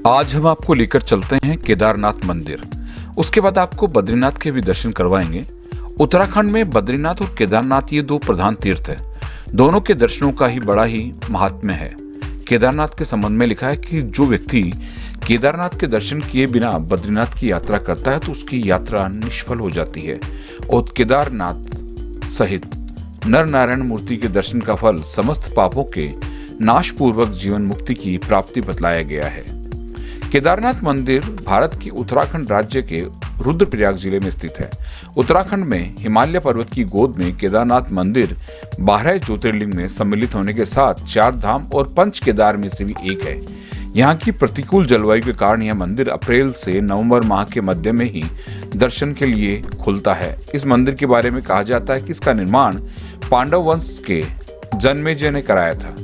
आज हम आपको लेकर चलते हैं केदारनाथ मंदिर। उसके बाद आपको बद्रीनाथ के भी दर्शन करवाएंगे। उत्तराखंड में बद्रीनाथ और केदारनाथ ये दो प्रधान तीर्थ हैं। दोनों के दर्शनों का ही बड़ा ही महात्म्य है। केदारनाथ के संबंध में लिखा है कि जो व्यक्ति केदारनाथ के दर्शन किए बिना बद्रीनाथ की यात्रा करता है तो उसकी यात्रा निष्फल हो जाती है। और केदारनाथ सहित नर नारायण मूर्ति के दर्शन का फल समस्त पापों के नाश पूर्वक जीवन मुक्ति की प्राप्ति बतलाया गया है। केदारनाथ मंदिर भारत के उत्तराखंड राज्य के रुद्रप्रयाग जिले में स्थित है। उत्तराखंड में हिमालय पर्वत की गोद में केदारनाथ मंदिर 12 ज्योतिर्लिंग में सम्मिलित होने के साथ 4 धाम और 5 केदार में से भी एक है। यहाँ की प्रतिकूल जलवायु के कारण यह मंदिर अप्रैल से नवंबर माह के मध्य में ही दर्शन के लिए खुलता है। इस मंदिर के बारे में कहा जाता है कि इसका निर्माण पांडव वंश के जन्मेजय ने कराया था।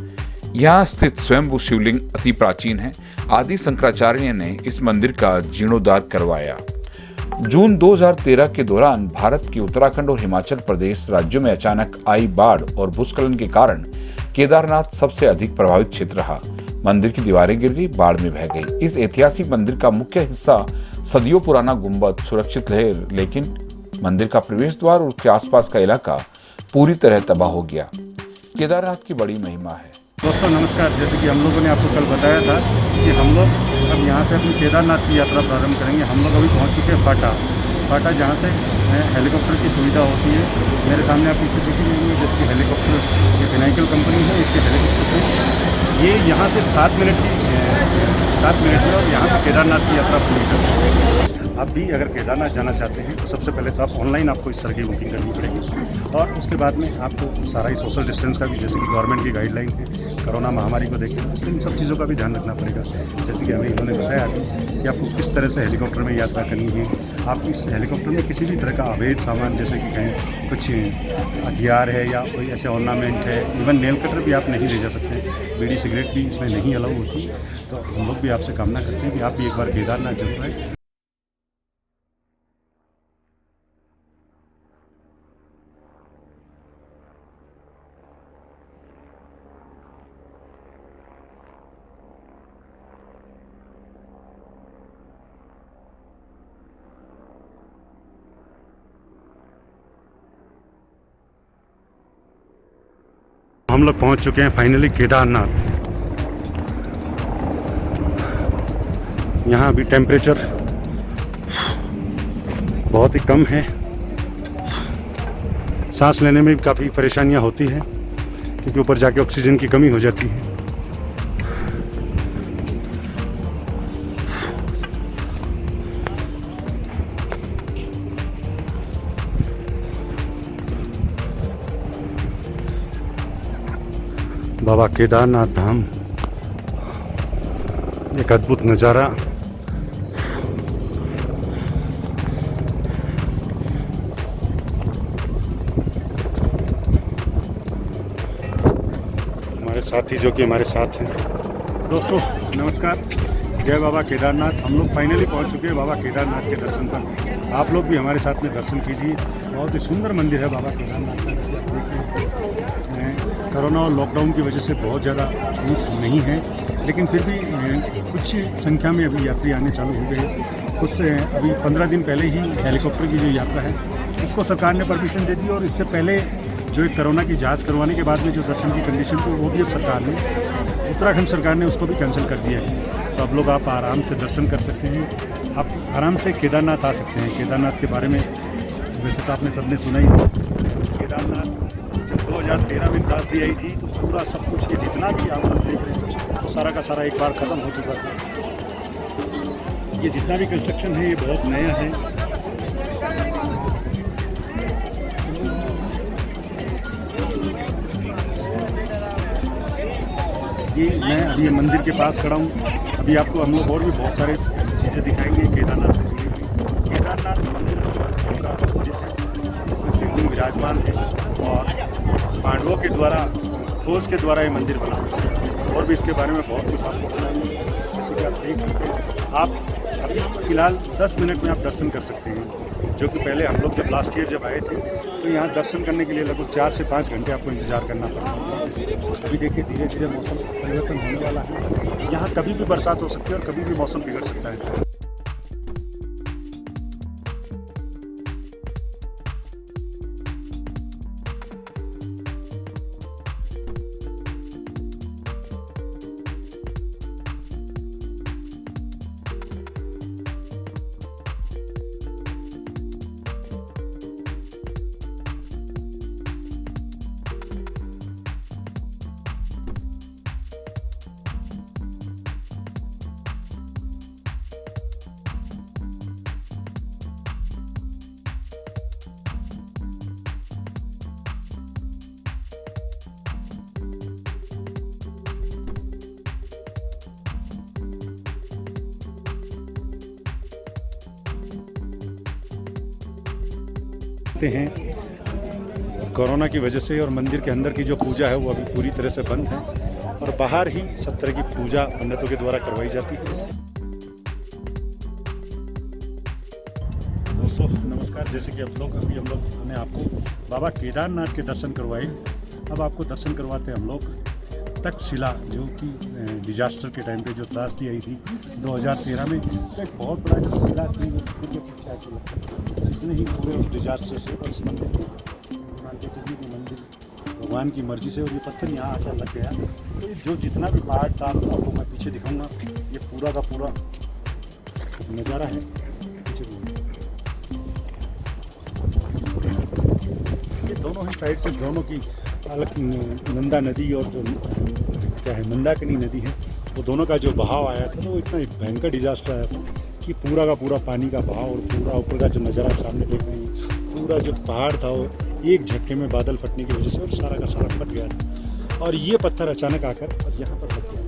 यहाँ स्थित स्वयंभू शिवलिंग अति प्राचीन है। आदि शंकराचार्य ने इस मंदिर का जीर्णोद्धार करवाया। जून 2013 के दौरान भारत के उत्तराखंड और हिमाचल प्रदेश राज्यों में अचानक आई बाढ़ और भूस्खलन के कारण केदारनाथ सबसे अधिक प्रभावित क्षेत्र रहा। मंदिर की दीवारें गिर गई, बाढ़ में बह गई। इस ऐतिहासिक मंदिर का मुख्य हिस्सा सदियों पुराना गुंबद सुरक्षित है, लेकिन मंदिर का प्रवेश द्वार और उसके आसपास का इलाका पूरी तरह तबाह हो गया। केदारनाथ की बड़ी महिमा है। दोस्तों नमस्कार। जैसे कि हम लोगों ने आपको कल बताया था कि हम लोग अब यहाँ से अपनी केदारनाथ की यात्रा प्रारंभ करेंगे। हम लोग अभी पहुँच चुके हैं फाटा, जहाँ से हेलीकॉप्टर की सुविधा होती है। मेरे सामने आप इसे देखेंगे, जिसकी हेलीकॉप्टर ये फिनाइकल कंपनी है, इसके हेलीकॉप्टर से ये यहाँ से 7 मिनट में और यहाँ से केदारनाथ की यात्रा पूरी करते हैं। आप भी अगर केदारनाथ जाना चाहते हैं तो सबसे पहले तो आप ऑनलाइन आपको इस तरह की बुकिंग करनी पड़ेगी और उसके बाद में आपको सारा ही सोशल डिस्टेंस का भी, जैसे कि गवर्नमेंट की गाइडलाइन है, कोरोना महामारी को देखते हुए इन सब चीज़ों का भी ध्यान रखना पड़ेगा। जैसे कि हमें इन्होंने बताया कि आपको किस तरह से हेलीकॉप्टर में यात्रा करनी है। आप इस हेलीकॉप्टर में किसी भी तरह का अवैध सामान, जैसे कि कहीं कुछ हथियार है या कोई ऐसे ऑर्नामेंट है, इवन नेल कटर भी आप नहीं ले जा सकते। बीड़ी सिगरेट भी इसमें नहीं अलाउ होती। तो हम लोग भी आपसे कामना करते हैं कि आप भी एक बार केदारनाथ जरूर आए। हम लोग पहुंच चुके हैं फाइनली केदारनाथ। यहाँ अभी टेम्परेचर बहुत ही कम है। सांस लेने में भी काफ़ी परेशानियाँ होती हैं क्योंकि ऊपर जाके ऑक्सीजन की कमी हो जाती है। बाबा केदारनाथ धाम, एक अद्भुत नज़ारा। हमारे साथी जो कि हमारे साथ हैं। दोस्तों नमस्कार, जय बाबा केदारनाथ। हम लोग फाइनली पहुंच चुके हैं बाबा केदारनाथ के दर्शन पर। आप लोग भी हमारे साथ में दर्शन कीजिए। बहुत ही सुंदर मंदिर है बाबा केदारनाथ का। कोरोना और लॉकडाउन की वजह से बहुत ज़्यादा छूट नहीं है, लेकिन फिर भी कुछ संख्या में अभी यात्री आने चालू हो गए। कुछ अभी 15 दिन पहले ही हेलीकॉप्टर की जो यात्रा है उसको सरकार ने परमिशन दे दी और इससे पहले जो एक कोरोना की जांच करवाने के बाद में जो दर्शन की कंडीशन थी वो भी अब सरकार ने, उत्तराखंड सरकार ने उसको भी कैंसिल कर दिया है। तो अब लोग आप आराम से दर्शन कर सकते हैं। आप आराम से केदारनाथ आ सकते हैं। केदारनाथ के बारे में वैसे तो आपने सबने सुना ही। केदारनाथ जब 2013 में त्रासदी आई थी तो पूरा सब कुछ ये जितना भी आप लोग देख रहे हैं तो सारा का सारा एक बार ख़त्म हो चुका था। ये जितना भी कंस्ट्रक्शन है ये बहुत नया है। ये मैं अभी मंदिर के पास खड़ा हूँ। अभी आपको हम लोग और भी बहुत सारे चीज़ें दिखाएंगे केदारनाथ से जुड़ी हुई। केदारनाथ मंदिर इसमें शिवलिंग विराजमान है और पांडवों के द्वारा, खोज के द्वारा ये मंदिर बना है। और भी इसके बारे में बहुत कुछ आपको बताएंगे। जैसे कि आप देख सकते हैं, आप अभी फ़िलहाल 10 मिनट में आप दर्शन कर सकते हैं, जो कि पहले हम लोग जब लास्ट ईयर जब आए थे तो यहाँ दर्शन करने के लिए लगभग 4 से 5 घंटे आपको इंतज़ार करना पड़ता है। अभी देखिए धीरे धीरे मौसम परिवर्तन होने वाला है। यहाँ कभी भी बरसात हो सकती है और कभी भी मौसम बिगड़ सकता है। हैं कोरोना की वजह से और मंदिर के अंदर की जो पूजा है वो अभी पूरी तरह से बंद है और बाहर ही सब तरह की पूजा पंडितों के द्वारा करवाई जाती है। दोस्तों नमस्कार, जैसे कि हम लोग हमने आपको बाबा केदारनाथ के दर्शन करवाए। अब आपको दर्शन करवाते हैं हम लोग तक्षशिला, जो कि डिजास्टर के टाइम पे जो त्रासदी आई थी 2013 में, तो एक बहुत बड़ा जो शिला थी जिसने ही पूरे उस डिजास्टर से उस मंदिर मंदिर भगवान की मर्जी से और ये पत्थर यहाँ आकर लग गया। तो जो जितना भी पहाड़ था आपको मैं पीछे दिखाऊंगा, ये पूरा का पूरा नज़ारा है। पीछे ये दोनों ही साइड से दोनों की अलग नंदा नदी और जो क्या है मंदाकिनी नदी है, वो दोनों का जो बहाव आया था, तो वो इतना भयंकर डिजास्टर आया था कि पूरा का पूरा पानी का बहाव और पूरा ऊपर का जो नज़ारा आप सामने देख रहे हैं, पूरा जो पहाड़ था वो एक झटके में बादल फटने की वजह से और सारा का सारा फट गया था। और ये पत्थर अचानक आकर और यहाँ पर लग गया।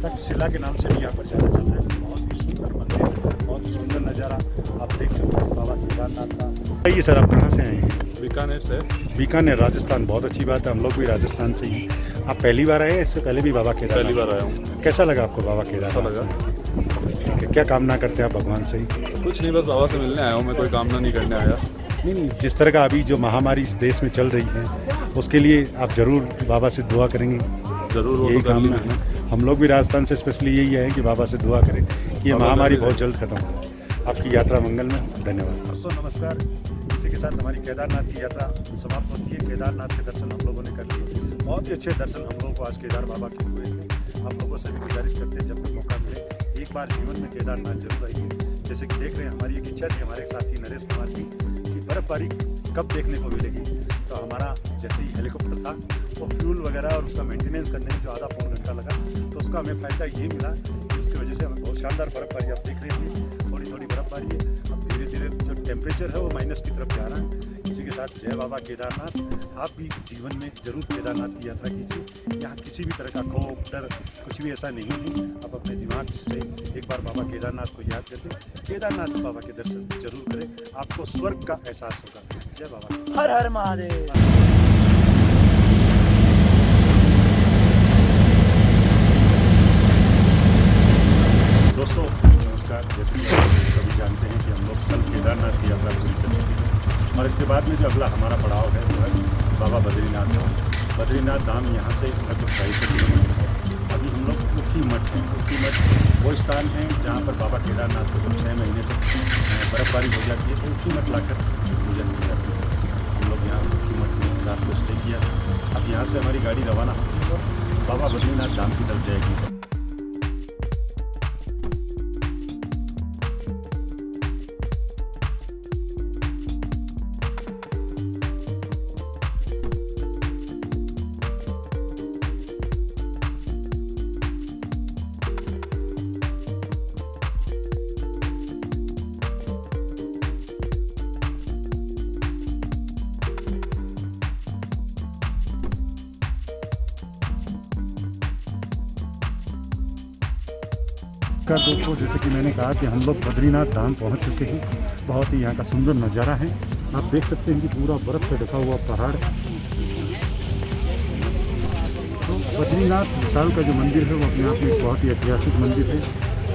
तक्षशिला के नाम से भी यहाँ पर जाना जाता है। बहुत ही सुंदर मंदिर, बहुत ही सुंदर नज़ारा आप देख सकते हैं बाबा केदारनाथ का। ये सर आप कहाँ से आए हैं? बीकानेर से। बीकानेर, राजस्थान। बहुत अच्छी बात है, हम लोग भी राजस्थान से ही। आप पहली बार आए हैं? इससे पहले भी बाबा केदारनाथ? पहली बार आया हूँ। कैसा लगा आपको बाबा केदारनाथ? अच्छा लगा। ठीक है, क्या कामना करते हैं आप भगवान से ही? कुछ नहीं, बस बाबा से मिलने आया हूँ, मैं कोई कामना नहीं करने आया। नहीं, जिस तरह का अभी जो महामारी इस देश में चल रही है उसके लिए आप ज़रूर बाबा से दुआ करेंगे? जरूर, वो यही तो करनी कामना है। हम लोग भी राजस्थान से स्पेशली यही है कि बाबा से दुआ करें कि ये महामारी बहुत जल्द खत्म हो। आपकी यात्रा मंगल में। धन्यवाद। दोस्तों नमस्कार, इसी के साथ हमारी केदारनाथ की यात्रा समाप्त होती है। केदारनाथ के दर्शन हम लोगों ने कर लिए, बहुत ही अच्छे दर्शन हम लोगों को आज केदार बाबा के हुए थे। आप लोगों से भी गुजारिश करते हैं, जब भी मौका मिले एक बार जीवन में केदारनाथ जरूर आइए। जैसे कि देख रहे हैं, हमारी एक इच्छा थी हमारे साथी नरेश कुमार की कि बर्फ़बारी कब देखने को मिलेगी। तो हमारा जैसे ही हेलीकॉप्टर था, वो फ्यूल वगैरह और उसका मेंटेनेंस करने में जो आधा पौन घंटा लगा, तो उसका हमें फ़ायदा ये मिला कि उसकी वजह से हमें बहुत शानदार बर्फ़बारी आप देख रहे हैं। थोड़ी थोड़ी बर्फ़बारी है, अब धीरे धीरे जो टेम्परेचर है वो माइनस की तरफ जा रहा है। इसी के साथ जय बाबा केदारनाथ। आप भी जीवन में जरूर केदारनाथ की यात्रा कीजिए। यहाँ किसी भी तरह का खौफ, डर कुछ भी ऐसा नहीं है। आप अपने दिमाग से एक बार बाबा केदारनाथ को याद करके केदारनाथ बाबा के दर्शन जरूर करें, आपको स्वर्ग का एहसास होगा। जय बाबा। हर हर महादेव। दोस्तों नमस्कार, जैसे कि आप सभी जानते हैं कि हम लोग कल केदारनाथ की यात्रा पूरी कर चुके हैं और इसके बाद में जो अगला हमारा पड़ाव है वो है बाबा बद्रीनाथ धाम। बद्रीनाथ धाम यहाँ से लगभग 250 किलोमीटर है। अभी हम लोग उखी मठ हैं। उखी मठ वो स्थान है जहाँ पर बाबा केदारनाथ को जब 6 महीने तक बर्फ़बारी हो जाती है तो उखी मठ लाकर पूजन की जाती है। हम लोग यहाँ उखी मठ में रात को स्टे किया। अब यहाँ से हमारी गाड़ी रवाना होगी और बाबा बद्रीनाथ धाम की तरफ जाएगी। दोस्तों जैसे कि मैंने कहा कि हम लोग बद्रीनाथ धाम पहुंच चुके हैं। बहुत ही यहाँ का सुंदर नज़ारा है, आप देख सकते हैं कि पूरा बर्फ़ से ढका हुआ पहाड़। तो बद्रीनाथ विशाल का जो मंदिर है वो अपने आप में एक बहुत ही ऐतिहासिक मंदिर है।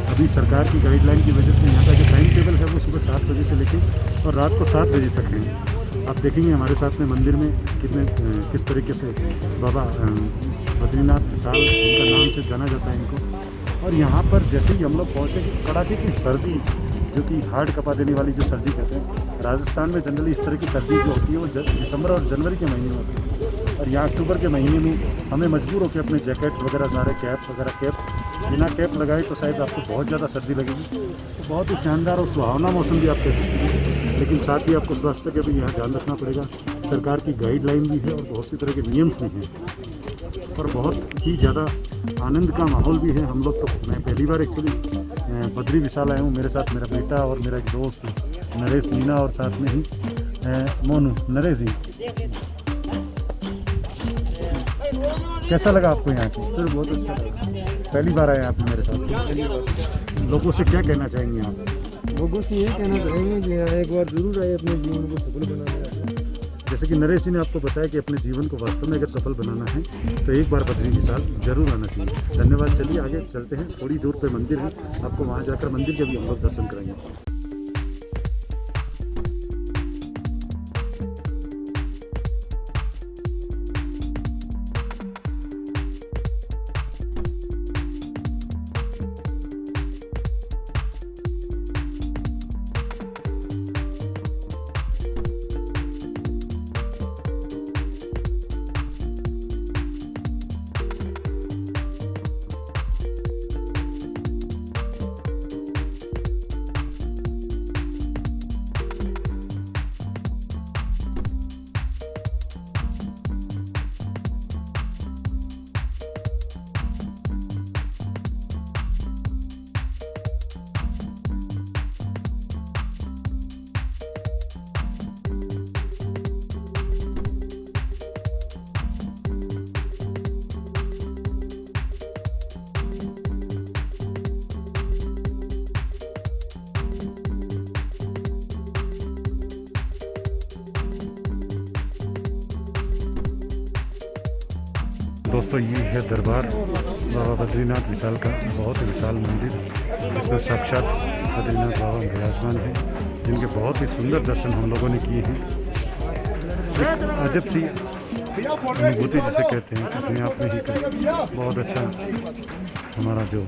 अभी सरकार की गाइडलाइन की वजह से यहाँ का जो टाइम टेबल है वो सुबह 7 बजे से लेकर और रात को 7 बजे तक है। आप देखेंगे हमारे साथ में मंदिर में किस तरीके से बाबा बद्रीनाथ विशाल जिनका नाम से जाना जाता है इनको। और यहाँ पर जैसे ही हम लोग पहुँचे कि कड़ाके की सर्दी, जो कि हार्ड कपा देने वाली जो सर्दी कहते हैं, राजस्थान में जनरली इस तरह की सर्दी जो होती है वो दिसंबर और जनवरी के महीने में होती है। और यहाँ अक्टूबर के महीने में हमें मजबूर होकर अपने जैकेट्स वगैरह, सारे कैप वगैरह, कैप बिना कैप लगाए तो शायद आपको बहुत ज़्यादा सर्दी लगेगी। तो बहुत ही शानदार और सुहावना मौसम भी आप कह सकते हैं, लेकिन साथ ही आपको स्वास्थ्य का भी यहाँ ध्यान रखना पड़ेगा। सरकार की गाइडलाइन भी है और बहुत सी तरह के नियम्स भी हैं और बहुत ही ज़्यादा आनंद का माहौल भी है। हम लोग तो, मैं पहली बार एक्चुअली बद्री विशाल आया हूँ। मेरे साथ मेरा बेटा और मेरा एक दोस्त नरेश मीना और साथ में ही मोनू नरेश जी। कैसा लगा आपको यहाँ पे? सर बहुत अच्छा लगा। पहली बार आए आप मेरे साथ। लोगों से क्या कहना चाहेंगे आप? लोगों से ये कहना चाहेंगे कि एक बार जरूर आए अपने जीवन को सफल बनाने। जैसे कि नरेश जी ने आपको बताया कि अपने जीवन को वास्तव में अगर सफल बनाना है तो एक बार बद्री विशाल जरूर आना चाहिए। धन्यवाद। चलिए आगे चलते हैं, थोड़ी दूर पे मंदिर है, आपको वहाँ जाकर मंदिर के भी हम लोग दर्शन कराएंगे। दोस्तों ये है दरबार बाबा बद्रीनाथ विशाल का, बहुत ही विशाल मंदिर जिसमें साक्षात बद्रीनाथ बाबा विराजमान है, जिनके बहुत ही सुंदर दर्शन हम लोगों ने किए हैं। एक अजब सी अनुभूति जिसे कहते हैं, अपने आप में ही बहुत अच्छा हमारा जो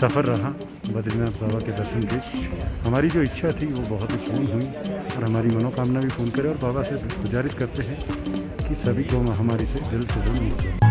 सफ़र रहा बद्रीनाथ बाबा के दर्शन की। हमारी जो इच्छा थी वो बहुत ही पूर्ण हुई और हमारी मनोकामना भी पूर्ण करे, और बाबा से गुजारिश करते हैं कि सभी को हमारी से जल्द मिल जाए।